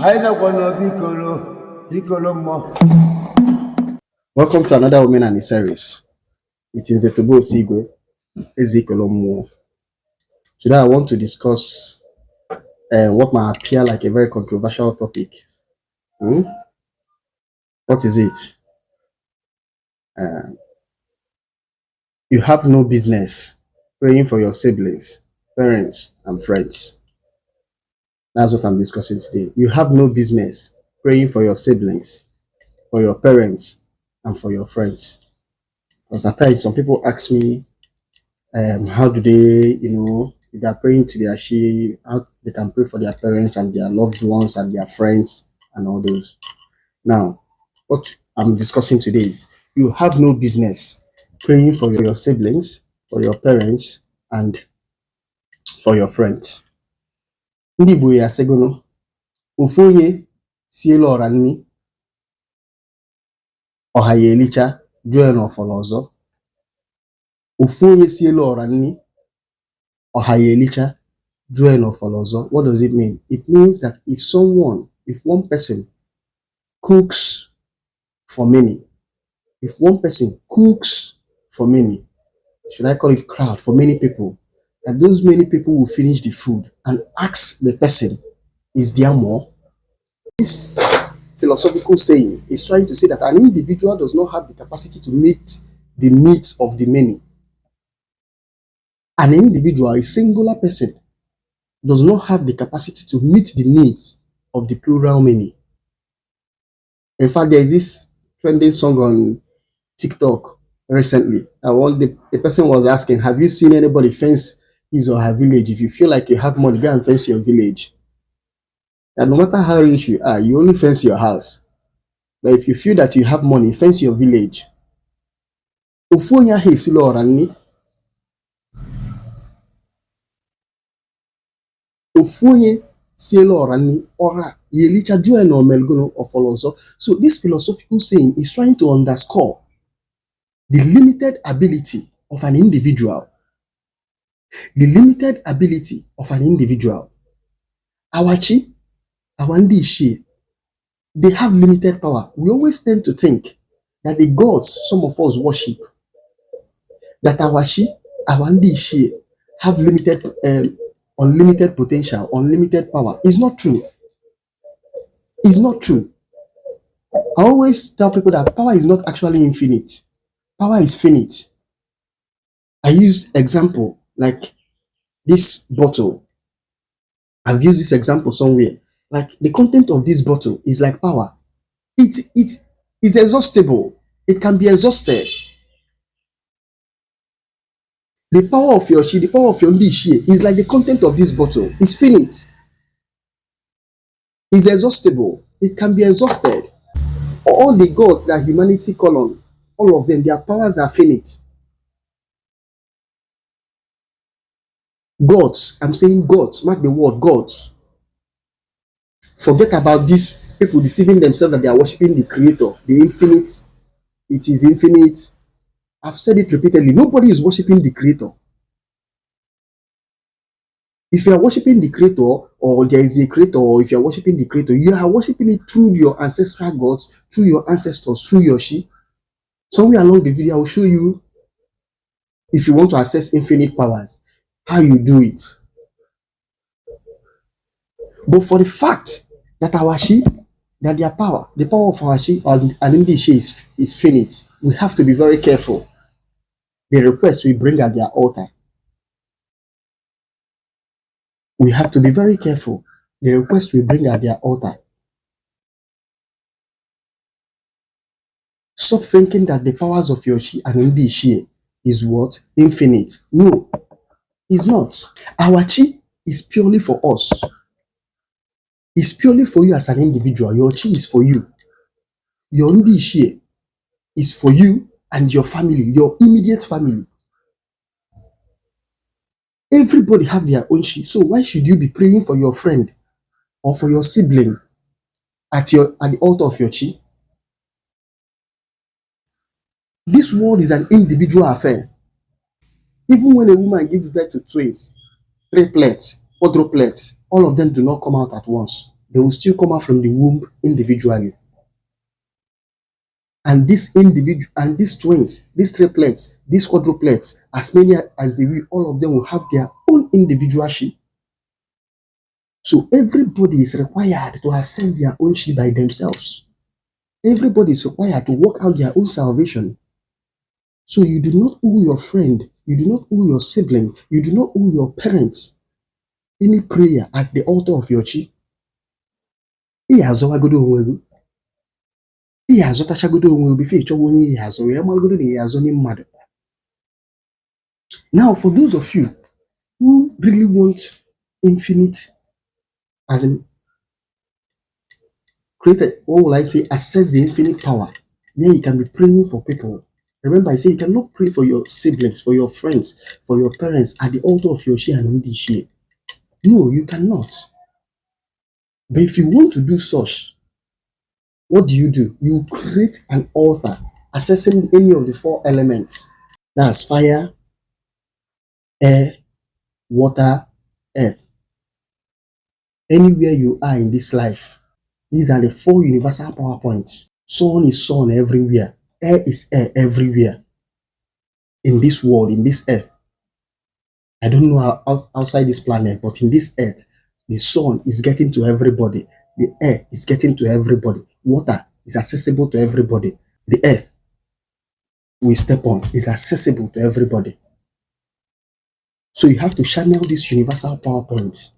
Welcome to another Women and the Series. It is a Tobo Sigwe, Ezekiel. Today I want to discuss what might appear like a very controversial topic. What is it? You have no business praying for your siblings, parents, and friends. That's what I'm discussing today. You have no business praying for your siblings, for your parents, and for your friends. Because at times some people ask me, how do they, if they are praying to their she, how they can pray for their parents and their loved ones and their friends and all those. Now, what I'm discussing today is you have no business praying for your siblings, for your parents, and for your friends. Ndị Igbo ya segono, ofu onye siela ọra nni, ọha ya elicha, jụọ na ọfọrọ ọzọ. Ofu onye siela ọra nni, ọha ya elicha, jụọ na ọfọrọ ọzọ. What does it mean? It means that if one person cooks for many, if one person cooks for many, should I call it crowd, for many people, that those many people will finish the food and ask the person, is there more? This philosophical saying is trying to say that an individual does not have the capacity to meet the needs of the many. An individual, a singular person, does not have the capacity to meet the needs of the plural many. In fact, there is this trending song on TikTok recently. The person was asking, have you seen anybody fence his or her village? If you feel like you have money, go and fence your village. And no matter how rich you are, you only fence your house. But if you feel that you have money, fence your village. Ofonya he silo orani. Ofonye silo orani ora yelicha jue no melgono ofolonso. So this philosophical saying is trying to underscore the limited ability of an individual. The limited ability of an individual. Awachi, Awandishi, they have limited power. We always tend to think that the gods some of us worship, that Awachi, Awandishi, have unlimited potential, unlimited power. It's not true. It's not true. I always tell people that power is not actually infinite. Power is finite. I use example like this bottle. I've used this example somewhere. Like the content of this bottle is like power. It is exhaustible. It can be exhausted. The power of your shi, the power of your ndishi is like the content of this bottle. It's finite. It's exhaustible. It can be exhausted. All the gods that humanity call on, all of them, their powers are finite. Gods, I'm saying gods, mark the word gods. Forget about these people deceiving themselves that they are worshiping the creator, the infinite. It is infinite. I've said it repeatedly. Nobody is worshiping the creator. If you are worshiping the creator, or there is a creator, or if you are worshiping the creator, you are worshiping it through your ancestral gods, through your ancestors, through your she. Somewhere along the video, I will show you, if you want to access infinite powers, how you do it. But for the fact that our she, that their power, the power of our she and indeed she is finite, we have to be very careful. The request we bring at their altar. We have to be very careful. The request we bring at their altar. Stop thinking that the powers of your she and indeed she is what? Infinite. No, it's not. Our chi is purely for us. It's purely for you as an individual. Your chi is for you. Your indeed she is for you and your family, your immediate family. Everybody have their own chi. So why should you be praying for your friend or for your sibling at the altar of your chi? This world is an individual affair. Even when a woman gives birth to twins, triplets, quadruplets, all of them do not come out at once. they will still come out from the womb individually. And these twins, these triplets, these quadruplets, as many as they will, all of them will have their own individual chi. So everybody is required to assess their own chi by themselves. Everybody is required to work out their own salvation. So you do not owe your friend, you do not owe your sibling, you do not owe your parents any prayer at the altar of your chi. Now, for those of you who really want infinite, as in created, what will I say, access the infinite power, where you can be praying for people. Remember, I say you cannot pray for your siblings, for your friends, for your parents at the altar of your share and only share. No, you cannot. But if you want to do such, what do? You create an altar assessing any of the four elements. That's fire, air, water, earth. Anywhere you are in this life, these are the four universal power points. Sun is sun everywhere. Air is air everywhere. In this world, in this earth. I don't know how outside this planet, but in this earth, the sun is getting to everybody. The air is getting to everybody. Water is accessible to everybody. The earth we step on is accessible to everybody. So you have to channel these universal power points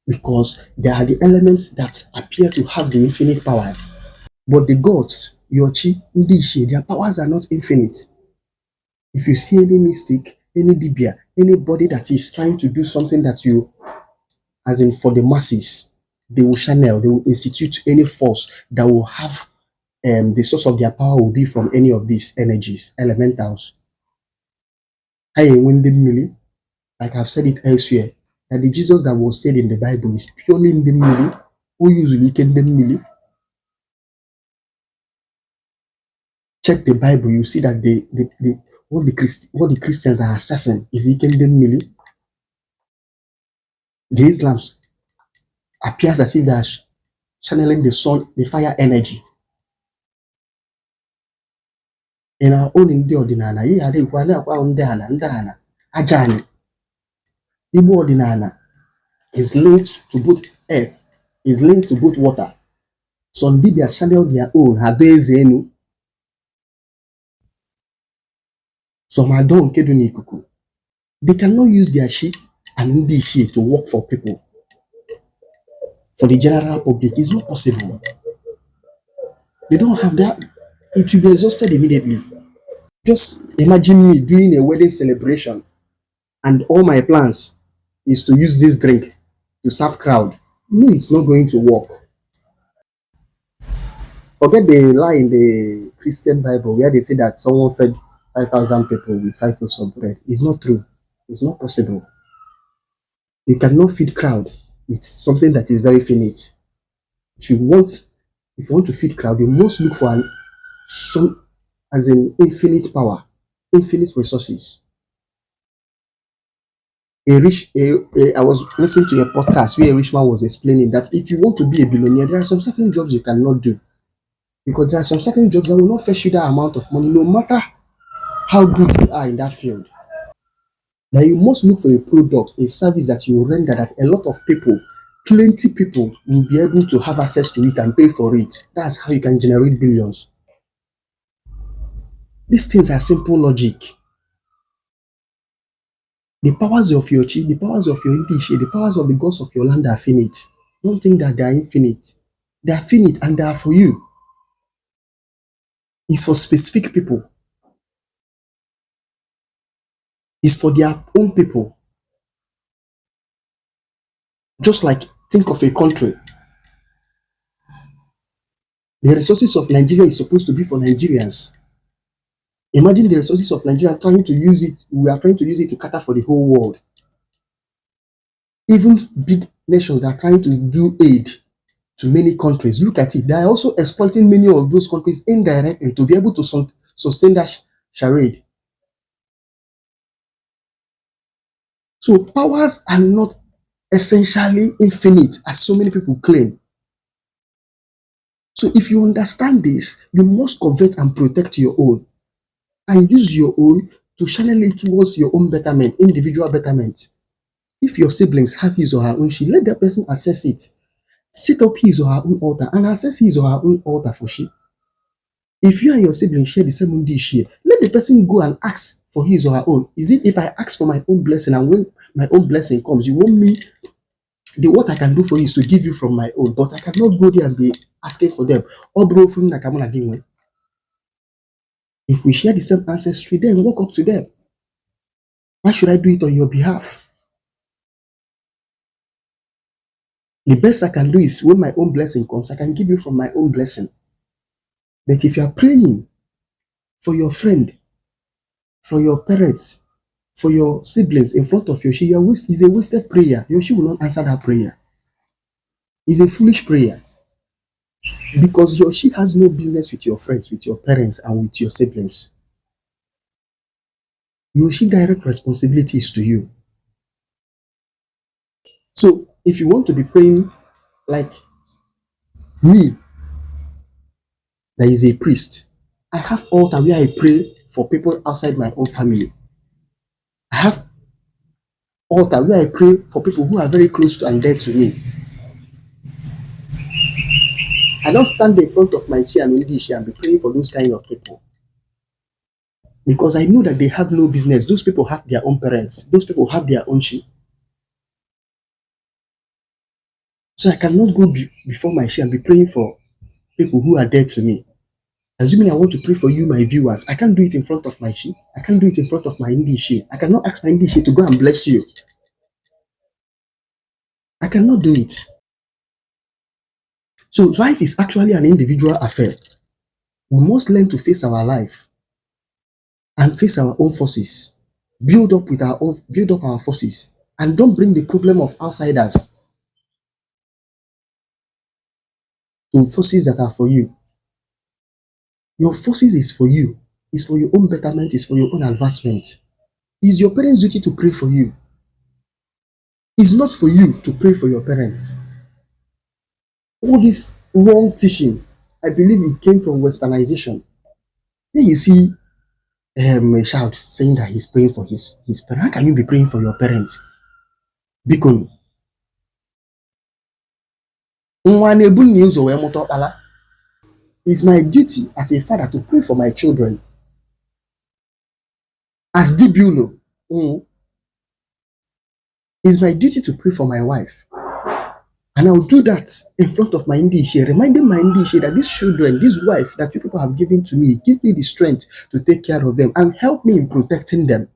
because they are the elements that appear to have the infinite powers. But the gods, your chi, their powers are not infinite. If you see any mystic, any dibia, anybody that is trying to do something that you, as in for the masses, they will channel, they will institute any force that will have the source of their power will be from any of these energies, elementals. Like I've said it elsewhere, that the Jesus that was said in the Bible is purely in the milli, who usually can the milli. Check the Bible, you see that what the Christians are assessing is the milli. The Islams appears as if they are channeling the sun, the fire energy. In our own in the Odinana, Ajani, Igbo Odinana is linked to both earth, is linked to both water. Some Libya channel their own, Hadezenu. Some Adon Keduni Kuku. They cannot use their ship and this ship to work for people. For the general public, it's not possible. They don't have that. It will be exhausted immediately. Just imagine me doing a wedding celebration and all my plans is to use this drink to serve crowd. No, it's not going to work. Forget the lie in the Christian Bible where they say that someone fed 5,000 people with 5 loaves of bread. It's not true. It's not possible. You cannot feed crowd with something that is very finite. If you want to feed crowd, you must look for some as in infinite power, infinite resources. I was listening to a podcast where a rich man was explaining that if you want to be a billionaire, there are some certain jobs you cannot do. Because there are some certain jobs that will not fetch you that amount of money, no matter how good you are in that field. Now you must look for a product, a service that you render that a lot of people, plenty people will be able to have access to it and pay for it. That's how you can generate billions. These things are simple logic. The powers of your chi, the powers of your English, the powers of the gods of your land are finite. Don't think that they are infinite. They are finite and they are for you. It's for specific people. It's for their own people. Just like think of a country. The resources of Nigeria is supposed to be for Nigerians. Imagine the resources of Nigeria trying to use it. We are trying to use it to cater for the whole world. Even big nations are trying to do aid to many countries. Look at it. They are also exploiting many of those countries indirectly to be able to sustain that charade. So powers are not essentially infinite as so many people claim. So if you understand this, you must covet and protect your own and use your own to channel it towards your own betterment, individual betterment. If your siblings have his or her own sheep, let that person assess it. Set up his or her own altar and assess his or her own altar for sheep. If you and your siblings share the same dish here, let the person go and ask for his or her own. Is it if I ask for my own blessing and when my own blessing comes, you want me, the what I can do for you is to give you from my own, but I cannot go there and be asking for them. If we share the same ancestry, then walk up to them. Why should I do it on your behalf? The best I can do is when my own blessing comes, I can give you from my own blessing. But if you are praying for your friend, for your parents, for your siblings in front of Yoshi, is a wasted prayer. Yoshi will not answer that prayer. It's a foolish prayer. Because Yoshi has no business with your friends, with your parents, and with your siblings. Yoshi direct responsibilities to you. So if you want to be praying like me, that is a priest, I have altar where I pray for people outside my own family. I have altar where I pray for people who are very close to and dear to me. I don't stand in front of my chair and be praying for those kind of people. Because I know that they have no business. Those people have their own parents. Those people have their own sheep. So I cannot go before my chair and be praying for people who are dear to me. Assuming I want to pray for you, my viewers, I can't do it in front of my sheep. I can't do it in front of my Indishe. I cannot ask my Indishe to go and bless you. I cannot do it. So life is actually an individual affair. We must learn to face our life and face our own forces. Build up our forces, and don't bring the problem of outsiders to forces that are for you. Your forces is for you. It's for your own betterment. It's for your own advancement. It's your parents' duty to pray for you. It's not for you to pray for your parents. All this wrong teaching, I believe it came from westernization. Then you see a child saying that he's praying for his parents. How can you be praying for your parents? Because it's my duty as a father to pray for my children. As Dibuno, it's my duty to pray for my wife. And I'll do that in front of my Indishe, reminding my Indishe that these children, this wife that you people have given to me, give me the strength to take care of them and help me in protecting them.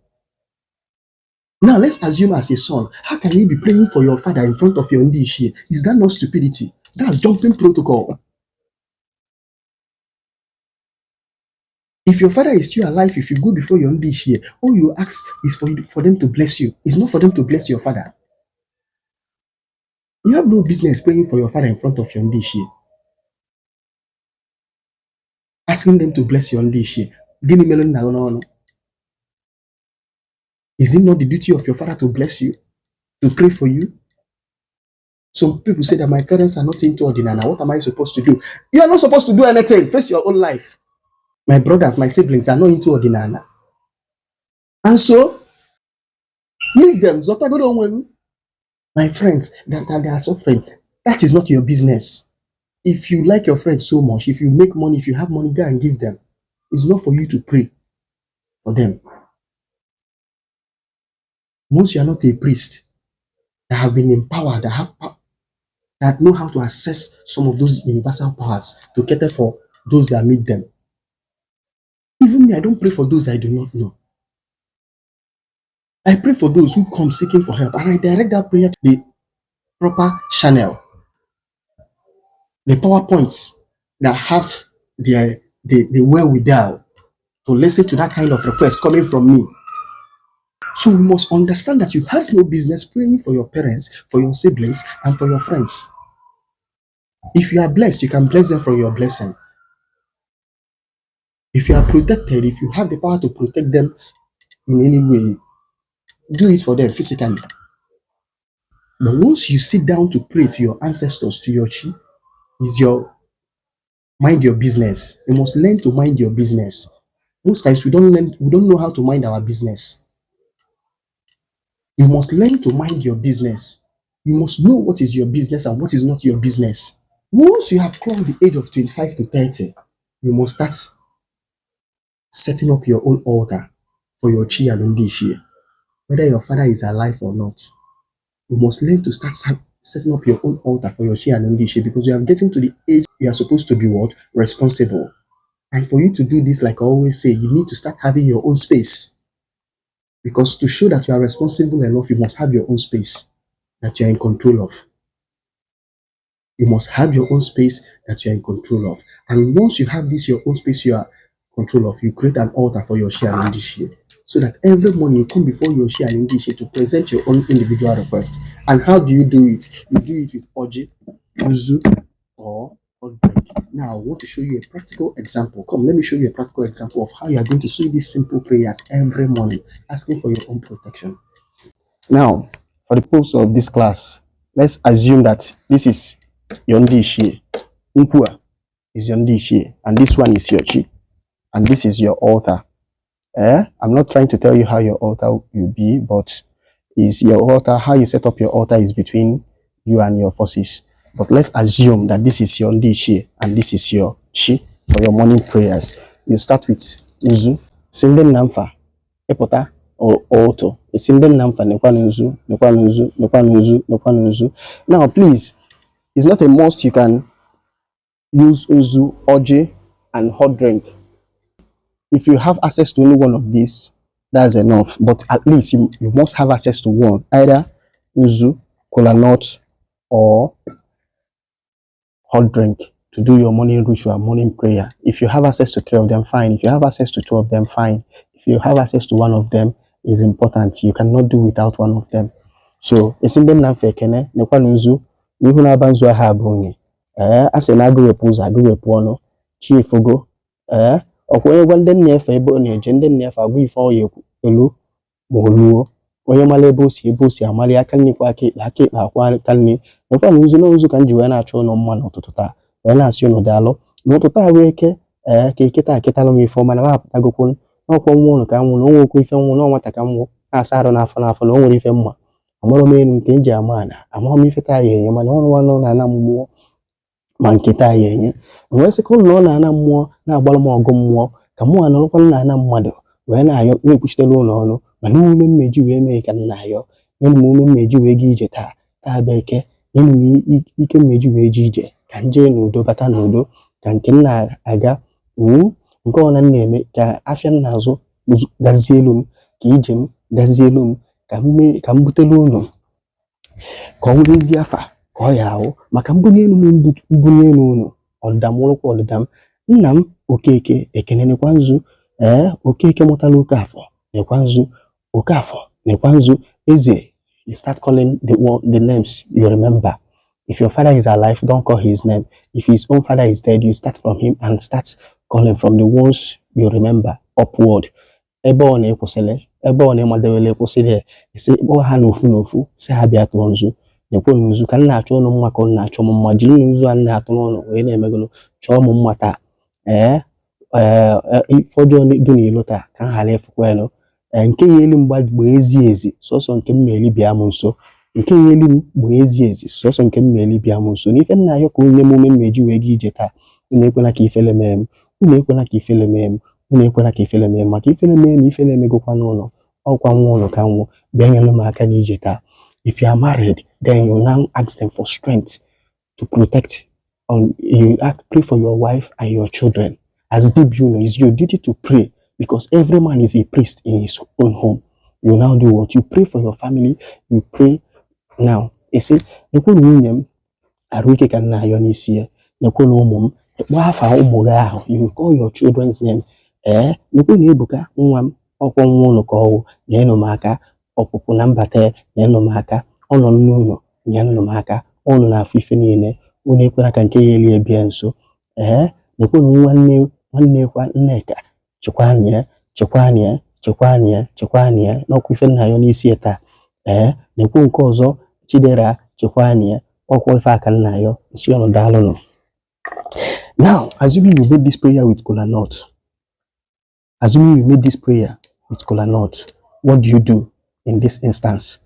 Now, let's assume as a son, how can you be praying for your father in front of your Indishe? Is that not stupidity? That's jumping protocol. If your father is still alive, if you go before your Indishe, all you ask is for them to bless you. It's not for them to bless your father. You have no business praying for your father in front of your Ndishe. Asking them to bless your Ndishe. Is it not the duty of your father to bless you? To pray for you? Some people say that my parents are not into Odinana. What am I supposed to do? You are not supposed to do anything. Face your own life. My brothers, my siblings are not into Odinana. And so, leave them. My friends, that they are suffering. That is not your business. If you like your friends so much, if you make money, if you have money, go and give them. It's not for you to pray for them. Once you are not a priest that have been empowered, that know how to access some of those universal powers to cater for those that meet them. Even me, I don't pray for those I do not know. I pray for those who come seeking for help, and I direct that prayer to the proper channel, the PowerPoints that have the wherewithal to listen to that kind of request coming from me. So we must understand that you have no business praying for your parents, for your siblings, and for your friends. If you are blessed, you can bless them for your blessing. If you are protected, if you have the power to protect them in any way, do it for them physically. But once you sit down to pray to your ancestors, to your chi, is your Mind your business. You must learn to mind your business. Most times we don't know how to mind our business. You must learn to mind your business. You must know what is your business and what is not your business. Once you have clocked the age of 25 to 30, you must start setting up your own altar for your chi and ndishi, whether your father is alive or not. You must learn to start setting up your own altar for your chi and ndishi, because you are getting to the age you are supposed to be what? Responsible. And for you to do this, like I always say, you need to start having your own space. Because to show that you are responsible enough, you must have your own space that you are in control of. You must have your own space that you are in control of. And once you have this, your own space you are in control of, you create an altar for your share and share. So that every morning you come before your share and share to present your own individual request. And how do you do it? You do it with Oji, Uzu, or drink. Now I want to show you a practical example. Come, let me show you a practical example of how you are going to say these simple prayers every morning, asking for your own protection. Now, for the purpose of this class, let's assume that this is your ndishi. Umpua is your ndishi, and this one is your chi, and this is your altar. I'm not trying to tell you how your altar will be, but is your altar, how you set up your altar is between you and your forces. But let's assume that this is your ndishi and this is your chi for your morning prayers. You start with Uzu, Sinden Namfa, Epota, or Auto. Sinden Namfa, Nekwanuzu, Nekwanuzu, Nekwanuzu, Nekwanuzu. Now, please, it's not a must you can use Uzu, Oji, and hot drink. If you have access to any one of these, that's enough. But at least you must have access to one, either Uzu, Kola Nut, or hot drink to do your morning ritual, morning prayer. If you have access to 3 of them, fine. If you have access to 2 of them, fine. If you have access to 1 of them, is important. You cannot do without 1 of them. So, esimbe na mfekene, nekwa nzu, nihu na banzu aha abunye. Ase na agwepu uzo, agwepu ono, chiefogo, okwenye gwande nnefe ebe oneje, ndị nnefe agwe ife oye elu, moluo, onye mala ebe osi amali aka nni kwa aka ikpa akwa aka nni, nekwa nzu na nzu ka nji wee na-achọ ụnọ mma n'ụtụtụ taa, wee na-asị ụnọ daalụ, n'ụtụtụ a wee ke, ka eketa aketalụ m ife ọma na wapụtagokwu n'ọkwọ nwa ụnụ ka nwụ na onwe okwu ife nwụ na ọnwata ka nwụ na-asa arụ n'afọ na o nwere ife mma. Amara m elu nke nji ama ana, amaghị m ife taa ya enye, mana ọnụ nwanne na-ana mmụọ ma nke taa ya enye. Wee sị ka ụlọ ọ na-ana mmụọ na-agbalụ m ọgụ mmụọ, ka mụ anọrọkwala na-ana mmadụ wee na-ayọ na-ekwuchitela ụlọ ọnụ, mana ume mmeji wee mee ka m na-ayọ. Nyere m ume mmeji wee ga ije taa bụ eke, nyere m ike mmeji wee ji ije ka m jee n'udo bata n'udo, ka nke m na-aga nke ọ na-eme ka afịa m na-azụ gazie elu m, ka ije m gazie elu m, ka m butele ụlọ ka ọ nwere ezi afa ka ọ ya ahụ, maka mbunye elu m mbunye elu ụlọ ọdịda m ụlọkwa ọdịda m. Nna m Okeke Ekene nekwa nzu, Okeke mụtala Okafọ nekwa nzu, Okafọ nekwa nzu, Eze. You start calling the names you remember. If your father is alive, don't call his name. If his own father is dead, you start from him and start calling from the ones you remember upward. Ebe ọ na-ekwusịrị, ebe ọ na-emadewele ekwusịrị, isi kpọọ ha n'ofu si ha bịa tụọ nzu, nekwe nzu ka m na-achọ ụnụ mma ka ọ na-achọ m mma, jiri nzu a na-atụ n'ọnụ wee na-emegolo chọọ m mma taa. Ife ọjọọ dị n'ilo taa ka m ghara ịfụkwa elu. Nke ya elu mgba bụ ezi sọsọ nke m meli bịa m nso. Nke ya elu m bụ ezi sọsọ nke m meli bịa m nso. N'ife nna ya ka onye emume mmeji wee ga ije taa, unu ekwela ka ifele mee m, unu ekwela ka ifele mee m, unu ekwela ka ifele mee m, maka ifele mee m ifele emegokwa n'ụlọ, ọkwa nwa ụlọ ka nwụ bịa nyere m aka n'ije taa. If you are married, then you now ask them for strength to protect. You pray for your wife and your children. As deep you know, it's your duty to pray, because every man is a priest in his own home. You now do what? You pray for your family, you pray. Now, you see, Arwike ka nna ayọ n'isi ya, nekwe na ụmụ m, ekpo afa ụmụ gị ahụ, you call your children's name. Nekwe na Ebuka nwa m, ọkwọ nwa ụlọ ka ọwụ, nyenụ m aka, ọpụpụ na mbata nyenụ m aka, ọnọ n'ụlọ nyenụ m aka, ọnụ na-afụ ife niile, unu ekwela ka nke ya eli ebie nso. Nekwe na nwanne kwa Nneka, chekwanya n'ọkwa ife nna ayọ n'isi ya taa. Nekwe nke ọzọ Chidera, chekwanya ọkwa ife aka nna ayọ nsi ọnụ daalụnụ. Now, assuming you made this prayer with kola nut, what do you do in this instance?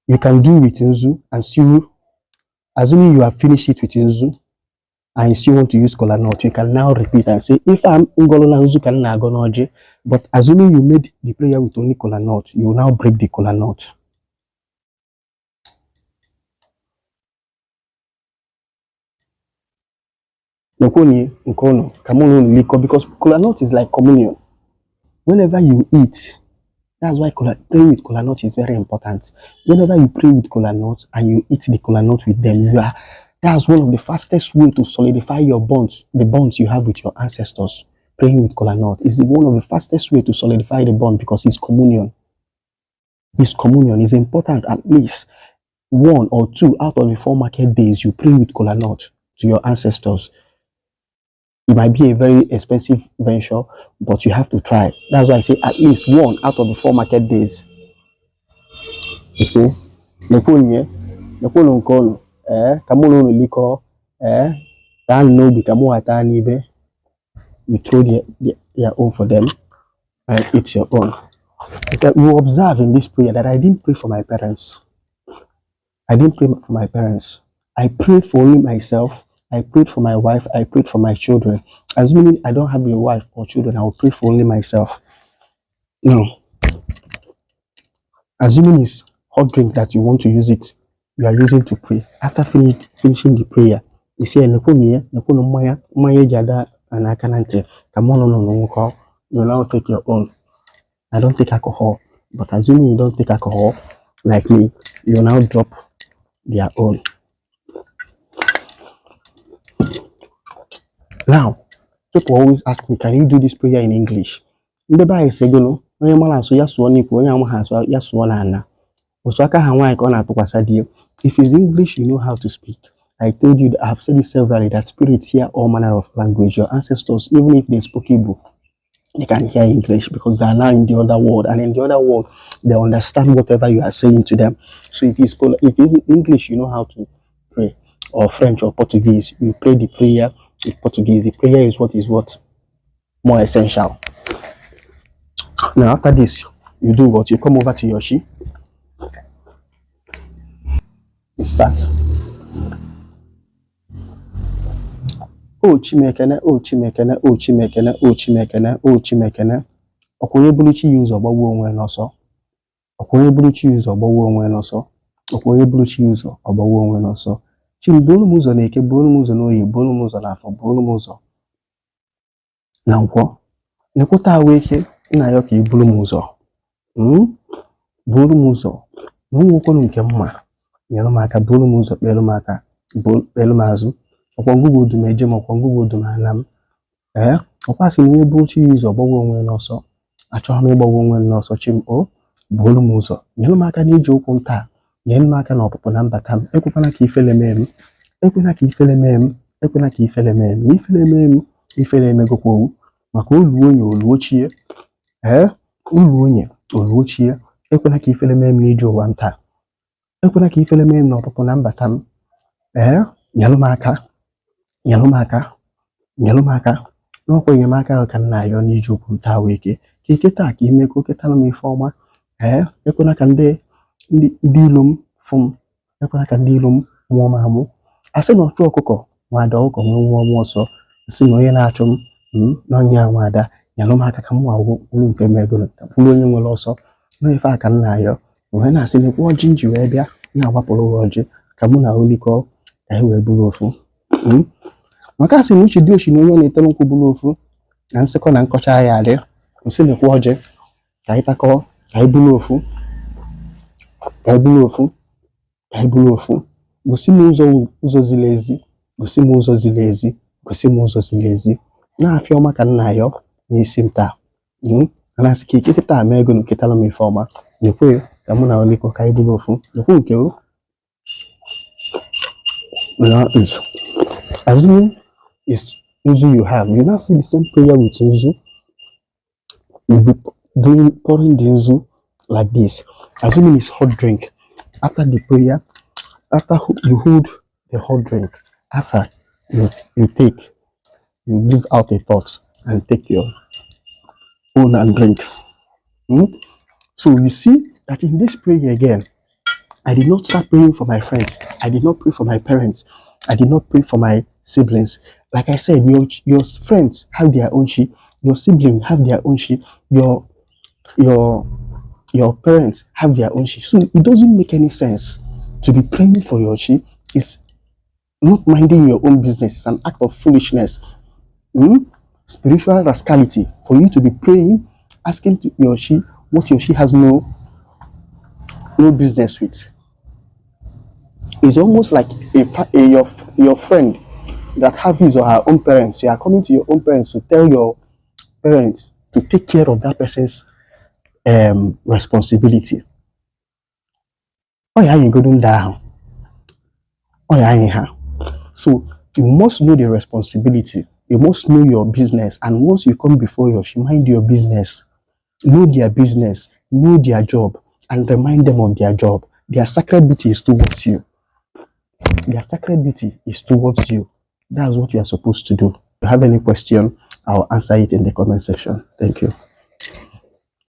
You can do with nzu and still, assuming you have finished it with nzu and you still want to use kola nut, you can now repeat and say, if I'm ngolo na nzu kan na gonoje, but assuming you made the prayer with only kola nut, you will now break the kola nut. Because kola nut is like communion. Whenever you eat, that's why praying with kola nut is very important. Whenever you pray with kola nut and you eat the kola nut with them, that's one of the fastest way to solidify your bonds, the bonds you have with your ancestors. Praying with kola nut is one of the fastest way to solidify the bond because it's communion. It's communion. It's important at least 1 or 2 out of the 4 market days you pray with kola nut to your ancestors. It might be a very expensive venture, but you have to try. That's why I say at least 1 out of the 4 market days. You see, kamu no liko, dan no be kamu atani be. You throw their own for them and eat your own. You observe in this prayer that I didn't pray for my parents. I prayed for only myself. I prayed for my wife. I prayed for my children. Assuming I don't have a wife or children, I will pray for only myself. Now, assuming it's hot drink that you want to use it, you are using to pray. After finishing the prayer, you say, come on, no, you now take your own. I don't take alcohol, but assuming you don't take alcohol, like me, you now drop their own. Now, people always ask me, can you do this prayer in English? The Bible says, if it's English, you know how to speak. I told you that I have said it severally that spirits hear all manner of language. Your ancestors, even if they spoke Hebrew, they can hear English because they are now in the other world, and in the other world, they understand whatever you are saying to them. So if it's English, you know how to pray, or French or Portuguese, you pray the prayer in Portuguese. The prayer is what more essential. Now after this, you do what? You come over to Yoshi. You start. Oh Chimekene, oh Chimekene, oh Chimekene, oh Chimekene, oh Chimekene. Okonye buluchi use ogbawo onwe n'ọsọ. Okonye buluchi use ogbawo onwe n'ọsọ. Okonye buluchi use ogbawo onwe n'ọsọ. Chim bolu m ụzọ n'eke, bolu m ụzọ n'oyi, bolu m ụzọ n'afọ, bolu m ụzọ na nkwọ. Nekwuta ahụ eke, nna ya ka ibulu m ụzọ. Bolu m ụzọ. Na ụmụkwọnụ nke mma. Nyere m aka, bolu m ụzọ, kpelu m aka, kpelu m azụ. Ọkwa ngụgụ odum eje m, ọkwa ngụgụ odum ana m. Ọkwa sị na onye buluchi use ogbawo onwe n'ọsọ. Achọghị m ịgbawa onwe m n'ọsọ. Chim buolu m ụzọ, nyere m aka n'iji ụkwụ m taa, nyere m aka n'ọpụpụ na mbata m, ekwekwana ka ifele mee m, ekwena ka ifele mee m, ekwena ka ifele mee m, ifele mee m, ifele emegokwa owu, maka olu onye oluochie, olu onye oluochie, ekwena ka ifele mee m n'iji ụwa m taa, ekwena ka ifele mee m n'ọpụpụ na mbata m, nyere m aka, nyere m aka, nyere m aka, n'ọkwa enyemaka ka nna ya n'iji ụkwụ m taa wee ke. Ka ike taa ka ime ka oketara m ife ọma. Ekwena ka ndị ilo m fụ m, ekwena ka ndị ilo m nwụọ m amụ. Asị na ọchụ ọkụkọ nwada ọkụkọ nwee nwụọ m ọsọ, nsị na onye na-achụ m n'ọnya nwada, nyelụ m aka ka m nwawụ olu nke megolo ka bụrụ onye nwere ọsọ. N'ife a ka nna ya wee na-asị na ekwu ọjị nji wee bịa na-agbapụrụ ọjị ka mụ na olikọ ka anyị wee bụrụ ofu. Maka asị na uche dị oshi na onye na-etere nkwụ bụrụ ofu na nsịkọ na nkọcha ya adị. Nsị na-ekwu ọjị ka anyị takọ, ka anyị bụrụ ofu, ka anyị bụrụ ofu, ka anyị bụrụ ofu. Gosi m ụzọ ziri ezi, gosi m ụzọ ziri ezi, gosi m ụzọ ziri ezi. Na-afịa ọma ka nna ya n'isi m taa. Anasị ka ike taa mee ego na ketara m ife ọma. Nyekwe ka mụ na oliko ka anyị bụrụ ofu. Nyekwe nke o. Assuming it's Nzu you have, you now see the same prayer with Nzu. You'll be pouring the Nzu like this. Assuming it's hot drink. After the prayer, after you hold the hot drink, after you take, you give out a thought and take your own and drink. So you see that in this prayer again, I did not start praying for my friends. I did not pray for my parents. I did not pray for my siblings. Like I said, your friends have their own shit. Your siblings have their own shit. Your your parents have their own shit. So it doesn't make any sense to be praying for your shit. It's not minding your own business. It's an act of foolishness. Spiritual rascality for you to be praying, asking to your she what your she has no business with. It's almost like your friend that have his or her own parents. You are coming to your own parents to tell your parents to take care of that person's responsibility. Oh yeah, you go down down. Oh yeah. So you must know the responsibility. You must know your business. And once you come before your she, mind your business. Know their business, know their job, and remind them of their job. Their sacred duty is towards you. Their sacred duty is towards you. That's what you are supposed to do. If you have any question, I'll answer it in the comment section. Thank you.